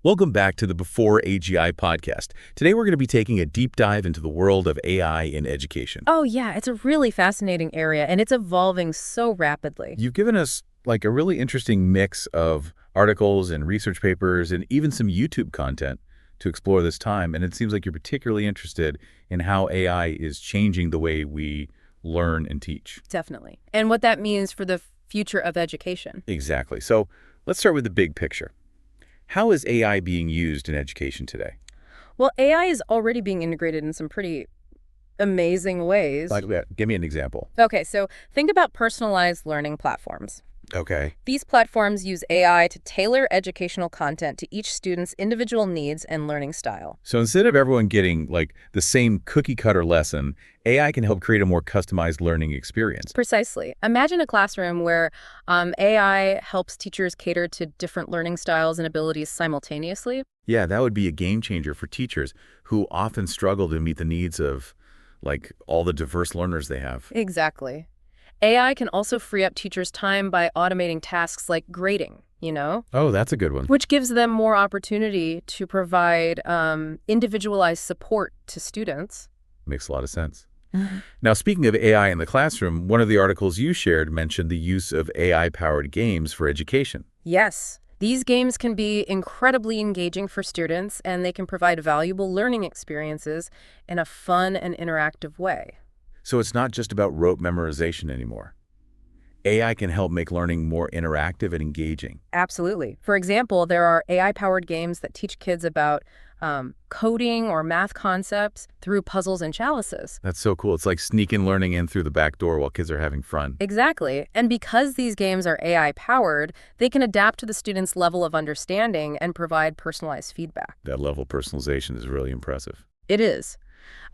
Welcome back to the Before AGI podcast. Today we're going to be taking a deep dive into the world of AI in education. Oh, yeah, it's a really fascinating area, and it's evolving so rapidly. You've given us like a really interesting mix of articles and research papers and even some YouTube content to explore this time, and it seems like you're particularly interested in how AI is changing the way we learn and teach. Definitely. And what that means for the future of education. Exactly. So let's start with the big picture. How is AI being used in education today? Well, AI is already being integrated in some pretty amazing ways. Like, give me an example. Okay, so think about personalized learning platforms. Okay. These platforms use AI to tailor educational content to each student's individual needs and learning style. So instead of everyone getting like the same cookie cutter lesson, AI can help create a more customized learning experience. Precisely. Imagine a classroom where AI helps teachers cater to different learning styles and abilities simultaneously. Yeah, that would be a game changer for teachers who often struggle to meet the needs of like all the diverse learners they have. Exactly. AI can also free up teachers' time by automating tasks like grading, Oh, that's a good one. which gives them more opportunity to provide individualized support to students. Makes a lot of sense. Now, speaking of AI in the classroom, one of the articles you shared mentioned the use of AI-powered games for education. Yes, these games can be incredibly engaging for students, and they can provide valuable learning experiences in a fun and interactive way. So it's not just about rote memorization anymore. AI can help make learning more interactive and engaging. Absolutely. For example, there are AI-powered games that teach kids about coding or math concepts through puzzles and chalices. That's so cool. It's like sneaking learning in through the back door while kids are having fun. Exactly. And because these games are AI-powered, they can adapt to the student's level of understanding and provide personalized feedback. That level of personalization is really impressive. It is.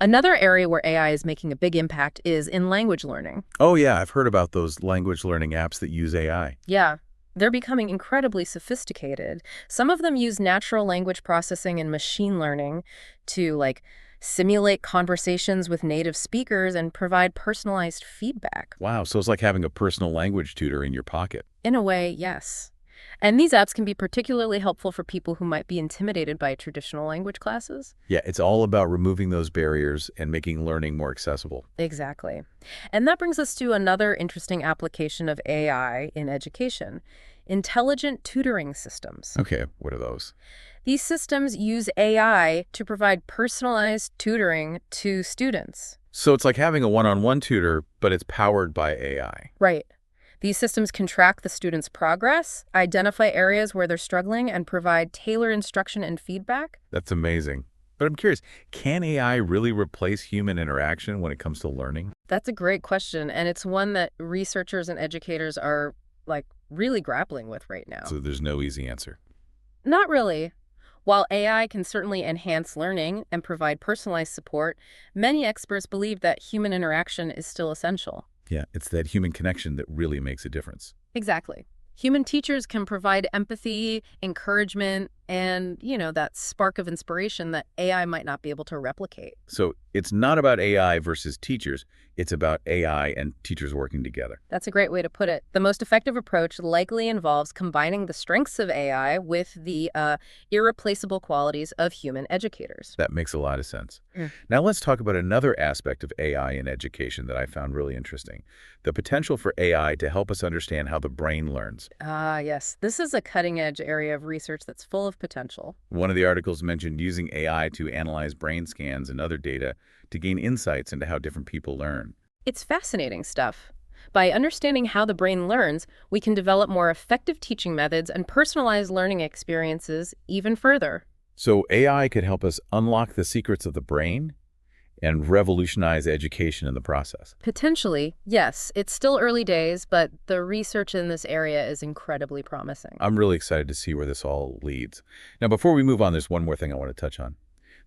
Another area where AI is making a big impact is in language learning. Oh yeah, I've heard about those language learning apps that use AI. Yeah, they're becoming incredibly sophisticated. Some of them use natural language processing and machine learning to, simulate conversations with native speakers and provide personalized feedback. Wow, so it's like having a personal language tutor in your pocket. In a way, yes. And these apps can be particularly helpful for people who might be intimidated by traditional language classes. Yeah, it's all about removing those barriers and making learning more accessible. Exactly. And that brings us to another interesting application of AI in education: intelligent tutoring systems. Okay, what are those? These systems use AI to provide personalized tutoring to students. So it's like having a one-on-one tutor, but it's powered by AI. Right. These systems can track the student's progress, identify areas where they're struggling, and provide tailored instruction and feedback. That's amazing. But I'm curious, can AI really replace human interaction when it comes to learning? That's a great question, and it's one that researchers and educators are, really grappling with right now. So there's no easy answer. Not really. While AI can certainly enhance learning and provide personalized support, many experts believe that human interaction is still essential. Yeah, it's that human connection that really makes a difference. Exactly. Human teachers can provide empathy, encouragement, and, that spark of inspiration that AI might not be able to replicate. So it's not about AI versus teachers. It's about AI and teachers working together. That's a great way to put it. The most effective approach likely involves combining the strengths of AI with the irreplaceable qualities of human educators. That makes a lot of sense. Now let's talk about another aspect of AI in education that I found really interesting: the potential for AI to help us understand how the brain learns. Ah, yes. This is a cutting-edge area of research that's full of potential. One of the articles mentioned using AI to analyze brain scans and other data to gain insights into how different people learn. It's fascinating stuff. By understanding how the brain learns, we can develop more effective teaching methods and personalize learning experiences even further. So AI could help us unlock the secrets of the brain and revolutionize education in the process. Potentially, yes. It's still early days, but the research in this area is incredibly promising. I'm really excited to see where this all leads. Now, before we move on, there's one more thing I want to touch on: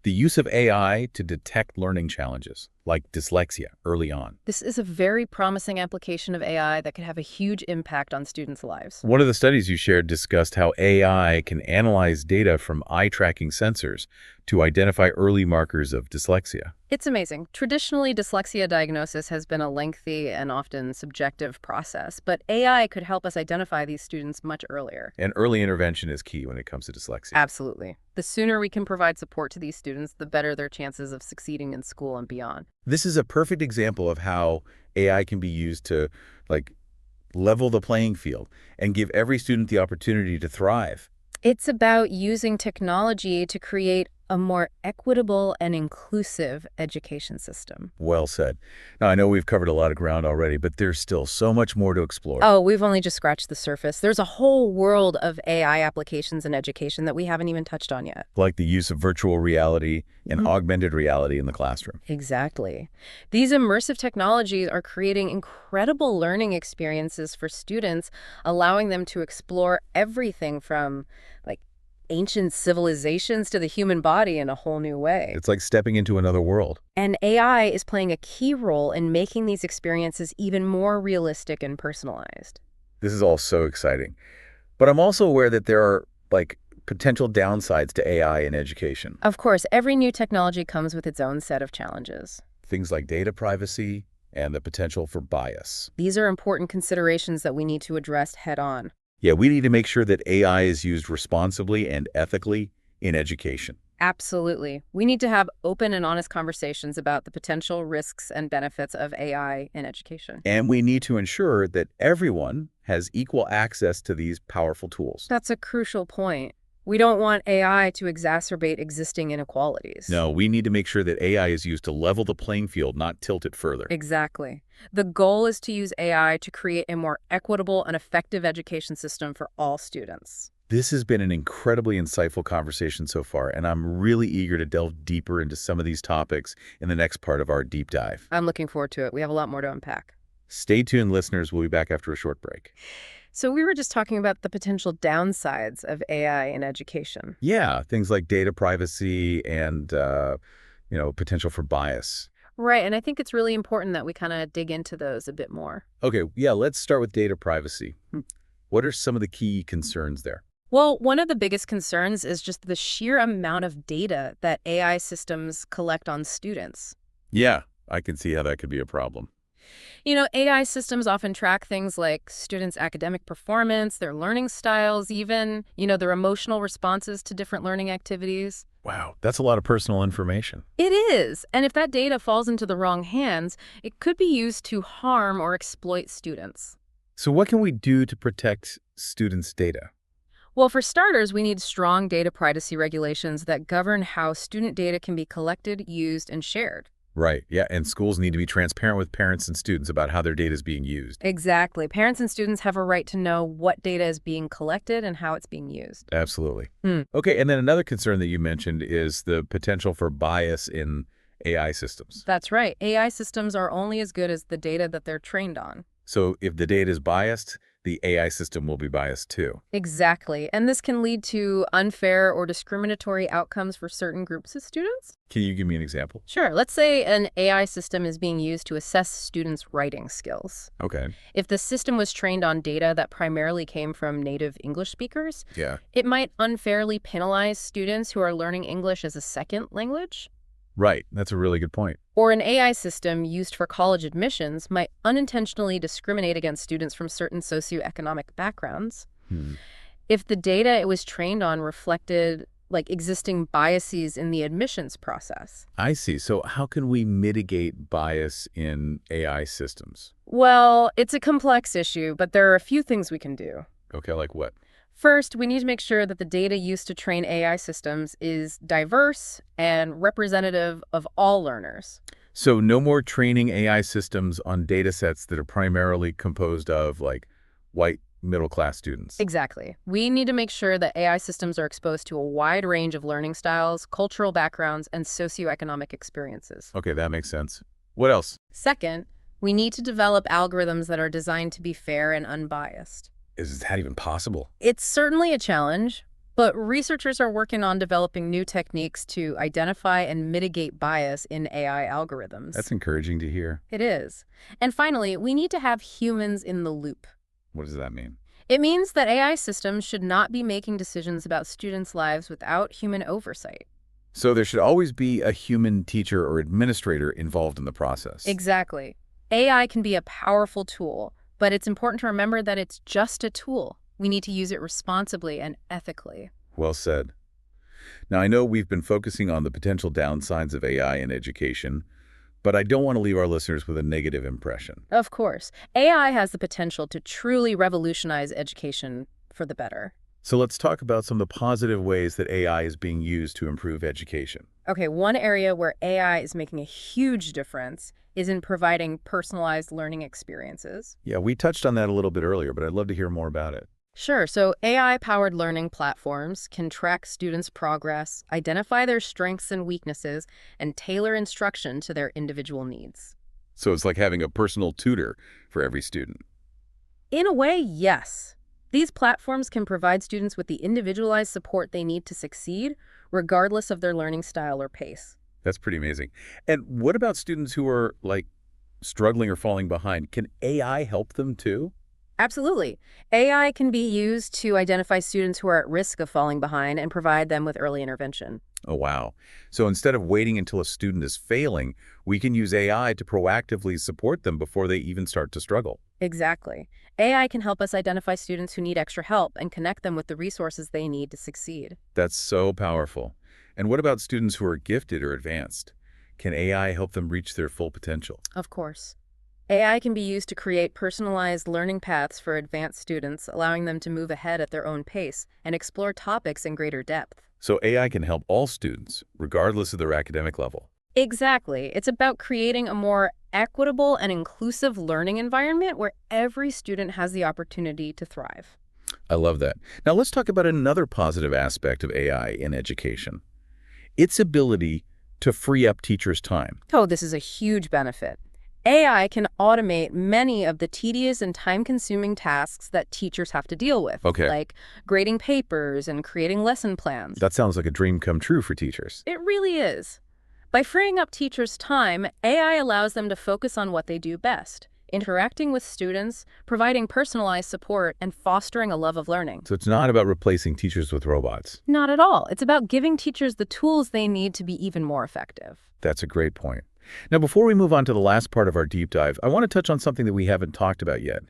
the use of AI to detect learning challenges, like dyslexia, early on. This is a very promising application of AI that could have a huge impact on students' lives. One of the studies you shared discussed how AI can analyze data from eye-tracking sensors to identify early markers of dyslexia. It's amazing. Traditionally, dyslexia diagnosis has been a lengthy and often subjective process, but AI could help us identify these students much earlier. And early intervention is key when it comes to dyslexia. Absolutely. The sooner we can provide support to these students, the better their chances of succeeding in school and beyond. This is a perfect example of how AI can be used to, like, level the playing field and give every student the opportunity to thrive. It's about using technology to create a more equitable and inclusive education system. Well said. Now, I know we've covered a lot of ground already, but there's still so much more to explore. Oh, we've only just scratched the surface. There's a whole world of AI applications in education that we haven't even touched on yet. Like the use of virtual reality and augmented reality in the classroom. Exactly. These immersive technologies are creating incredible learning experiences for students, allowing them to explore everything from, like, ancient civilizations to the human body in a whole new way. It's like stepping into another world. And AI is playing a key role in making these experiences even more realistic and personalized. This is all so exciting. But I'm also aware that there are, like, potential downsides to AI in education. Of course, every new technology comes with its own set of challenges. Things like data privacy and the potential for bias. These are important considerations that we need to address head on. Yeah, we need to make sure that AI is used responsibly and ethically in education. Absolutely. We need to have open and honest conversations about the potential risks and benefits of AI in education. And we need to ensure that everyone has equal access to these powerful tools. That's a crucial point. We don't want AI to exacerbate existing inequalities. No, we need to make sure that AI is used to level the playing field, not tilt it further. Exactly. The goal is to use AI to create a more equitable and effective education system for all students. This has been an incredibly insightful conversation so far, and I'm really eager to delve deeper into some of these topics in the next part of our deep dive. I'm looking forward to it. We have a lot more to unpack. Stay tuned, listeners. We'll be back after a short break. So we were just talking about the potential downsides of AI in education. Yeah, things like data privacy and, potential for bias. Right, and I think it's really important that we kind of dig into those a bit more. Okay, yeah, let's start with data privacy. What are some of the key concerns there? Well, one of the biggest concerns is just the sheer amount of data that AI systems collect on students. Yeah, I can see how that could be a problem. You know, AI systems often track things like students' academic performance, their learning styles, even, their emotional responses to different learning activities. Wow, that's a lot of personal information. It is. And if that data falls into the wrong hands, it could be used to harm or exploit students. So what can we do to protect students' data? Well, for starters, we need strong data privacy regulations that govern how student data can be collected, used, and shared. Right, yeah, and schools need to be transparent with parents and students about how their data is being used. Exactly. Parents and students have a right to know what data is being collected and how it's being used. Absolutely. Okay, and then another concern that you mentioned is the potential for bias in AI systems. That's right. AI systems are only as good as the data that they're trained on. So if the data is biased, the AI system will be biased too. Exactly. And this can lead to unfair or discriminatory outcomes for certain groups of students. Can you give me an example? Sure. Let's say an AI system is being used to assess students' writing skills. Okay. If the system was trained on data that primarily came from native English speakers, Yeah. it might unfairly penalize students who are learning English as a second language. Right. That's a really good point. Or an AI system used for college admissions might unintentionally discriminate against students from certain socioeconomic backgrounds. If the data it was trained on reflected existing biases in the admissions process. I see. So how can we mitigate bias in AI systems? Well, it's a complex issue, but there are a few things we can do. Okay, like what? First, we need to make sure that the data used to train AI systems is diverse and representative of all learners. So no more training AI systems on data sets that are primarily composed of, like, white middle-class students. Exactly. We need to make sure that AI systems are exposed to a wide range of learning styles, cultural backgrounds, and socioeconomic experiences. Okay, that makes sense. What else? Second, we need to develop algorithms that are designed to be fair and unbiased. Is that even possible? It's certainly a challenge, But researchers are working on developing new techniques to identify and mitigate bias in AI algorithms. That's encouraging to hear. It is. And finally, we need to have humans in the loop. What does that mean? It means that AI systems should not be making decisions about students' lives without human oversight. So there should always be a human teacher or administrator involved in the process. Exactly. AI can be a powerful tool, but it's important to remember that it's just a tool. We need to use it responsibly and ethically. Well said. Now, I know we've been focusing on the potential downsides of AI in education, but I don't want to leave our listeners with a negative impression. Of course, AI has the potential to truly revolutionize education for the better. So let's talk about some of the positive ways that AI is being used to improve education. Okay, one area where AI is making a huge difference is in providing personalized learning experiences. Yeah, we touched on that a little bit earlier, but I'd love to hear more about it. Sure, so AI-powered learning platforms can track students' progress, identify their strengths and weaknesses, and tailor instruction to their individual needs. So it's like having a personal tutor for every student. In a way, yes. These platforms can provide students with the individualized support they need to succeed, regardless of their learning style or pace. That's pretty amazing. And what about students who are, like, struggling or falling behind? Can AI help them too? Absolutely. AI can be used to identify students who are at risk of falling behind and provide them with early intervention. Oh, wow. So instead of waiting until a student is failing, we can use AI to proactively support them before they even start to struggle. Exactly. AI can help us identify students who need extra help and connect them with the resources they need to succeed. That's so powerful. And what about students who are gifted or advanced? Can AI help them reach their full potential? Of course. AI can be used to create personalized learning paths for advanced students, allowing them to move ahead at their own pace and explore topics in greater depth. So AI can help all students, regardless of their academic level. Exactly. It's about creating a more equitable and inclusive learning environment where every student has the opportunity to thrive. I love that. Now let's talk about another positive aspect of AI in education. Its ability to free up teachers' time. Oh, this is a huge benefit. AI can automate many of the tedious and time-consuming tasks that teachers have to deal with, Okay. like grading papers and creating lesson plans. That sounds like a dream come true for teachers. It really is. By freeing up teachers' time, AI allows them to focus on what they do best, interacting with students, providing personalized support, and fostering a love of learning. So it's not about replacing teachers with robots. Not at all. It's about giving teachers the tools they need to be even more effective. That's a great point. Now, before we move on to the last part of our deep dive, I want to touch on something that we haven't talked about yet,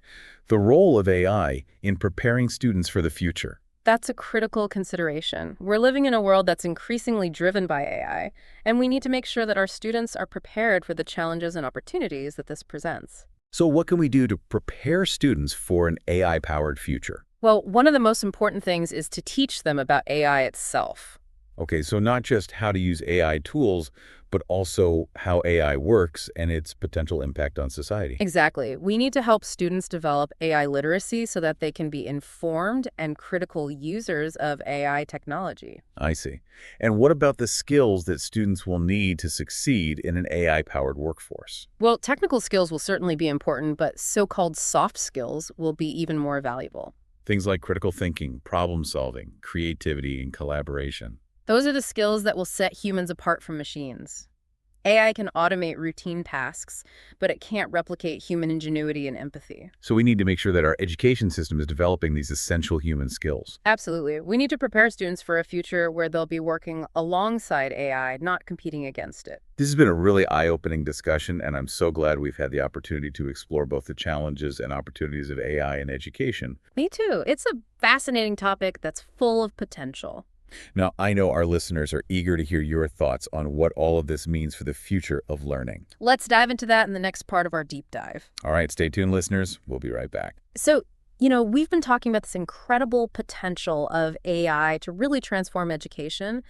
the role of AI in preparing students for the future. That's a critical consideration. We're living in a world that's increasingly driven by AI, and we need to make sure that our students are prepared for the challenges and opportunities that this presents. So what can we do to prepare students for an AI-powered future? Well, one of the most important things is to teach them about AI itself. Okay, so not just how to use AI tools, but also how AI works and its potential impact on society. Exactly. We need to help students develop AI literacy so that they can be informed and critical users of AI technology. I see. And what about the skills that students will need to succeed in an AI-powered workforce? Well, technical skills will certainly be important, but so-called soft skills will be even more valuable. Things like critical thinking, problem solving, creativity, and collaboration. Those are the skills that will set humans apart from machines. AI can automate routine tasks, but it can't replicate human ingenuity and empathy. So we need to make sure that our education system is developing these essential human skills. Absolutely. We need to prepare students for a future where they'll be working alongside AI, not competing against it. This has been a really eye-opening discussion, and I'm so glad we've had the opportunity to explore both the challenges and opportunities of AI in education. Me too. It's a fascinating topic that's full of potential. Now, I know our listeners are eager to hear your thoughts on what all of this means for the future of learning. Let's dive into that in the next part of our deep dive. All right, stay tuned, listeners. We'll be right back. So, we've been talking about this incredible potential of AI to really transform education,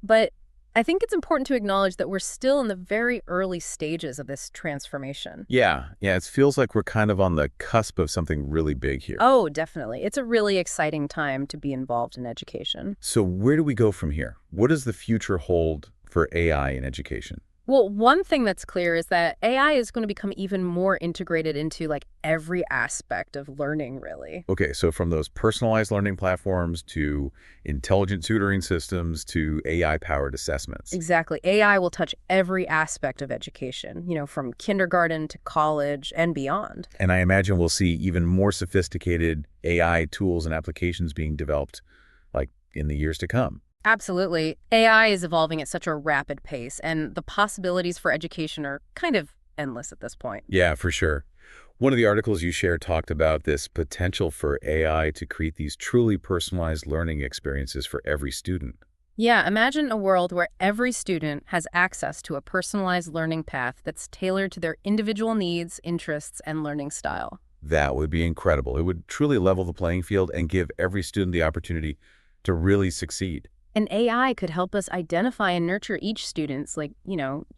but I think it's important to acknowledge that we're still in the very early stages of this transformation. Yeah, it feels like we're kind of on the cusp of something really big here. Oh, definitely. It's a really exciting time to be involved in education. So where do we go from here? What does the future hold for AI in education? Well, one thing that's clear is that AI is going to become even more integrated into like every aspect of learning, really. Okay, so from those personalized learning platforms to intelligent tutoring systems to AI-powered assessments. Exactly. AI will touch every aspect of education, from kindergarten to college and beyond. And I imagine we'll see even more sophisticated AI tools and applications being developed like in the years to come. Absolutely. AI is evolving at such a rapid pace, and the possibilities for education are kind of endless at this point. Yeah, for sure. One of the articles you shared talked about this potential for AI to create these truly personalized learning experiences for every student. Yeah, imagine a world where every student has access to a personalized learning path that's tailored to their individual needs, interests, and learning style. That would be incredible. It would truly level the playing field and give every student the opportunity to really succeed. And AI could help us identify and nurture each student's,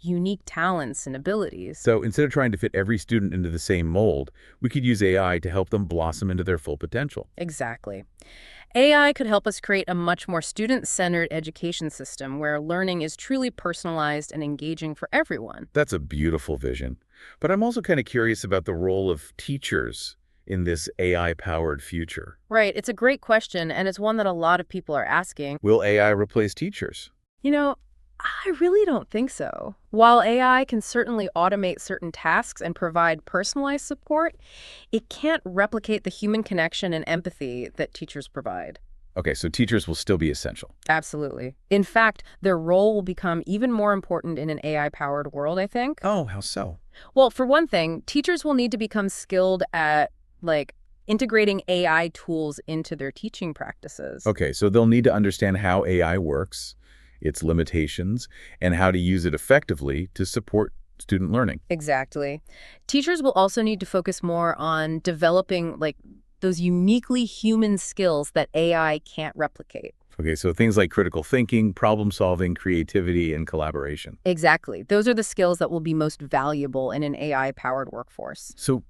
unique talents and abilities. So instead of trying to fit every student into the same mold, we could use AI to help them blossom into their full potential. Exactly. AI could help us create a much more student-centered education system where learning is truly personalized and engaging for everyone. That's a beautiful vision. But I'm also kind of curious about the role of teachers in this AI-powered future. Right, it's a great question, and it's one that a lot of people are asking. Will AI replace teachers? You know, I really don't think so. While AI can certainly automate certain tasks and provide personalized support, it can't replicate the human connection and empathy that teachers provide. Okay, so teachers will still be essential. Absolutely. In fact, their role will become even more important in an AI-powered world, I think. Oh, how so? Well, for one thing, teachers will need to become skilled at, integrating AI tools into their teaching practices. Okay, so they'll need to understand how AI works, its limitations, and how to use it effectively to support student learning. Exactly. Teachers will also need to focus more on developing, those uniquely human skills that AI can't replicate. Okay, so things like critical thinking, problem solving, creativity, and collaboration. Exactly. Those are the skills that will be most valuable in an AI-powered workforce. So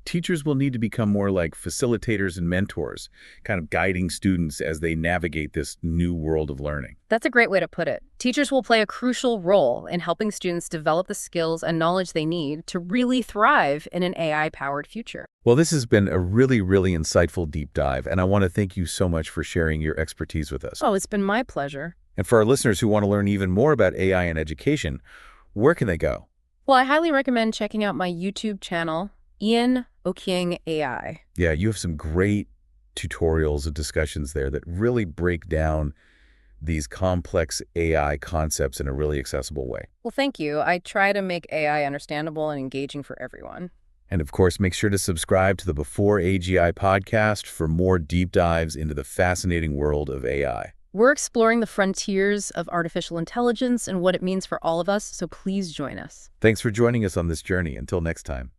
teachers will need to become more like facilitators and mentors, kind of guiding students as they navigate this new world of learning. That's a great way to put it. Teachers will play a crucial role in helping students develop the skills and knowledge they need to really thrive in an AI-powered future. Well, this has been a really, really insightful deep dive, and I want to thank you so much for sharing your expertise with us. Oh, it's been my pleasure. And for our listeners who want to learn even more about AI and education, where can they go? Well, I highly recommend checking out my YouTube channel, Ian Oking AI. Yeah, you have some great tutorials and discussions there that really break down these complex AI concepts in a really accessible way. Well, thank you. I try to make AI understandable and engaging for everyone. And of course, make sure to subscribe to the Before AGI podcast for more deep dives into the fascinating world of AI. We're exploring the frontiers of artificial intelligence and what it means for all of us, so please join us. Thanks for joining us on this journey. Until next time.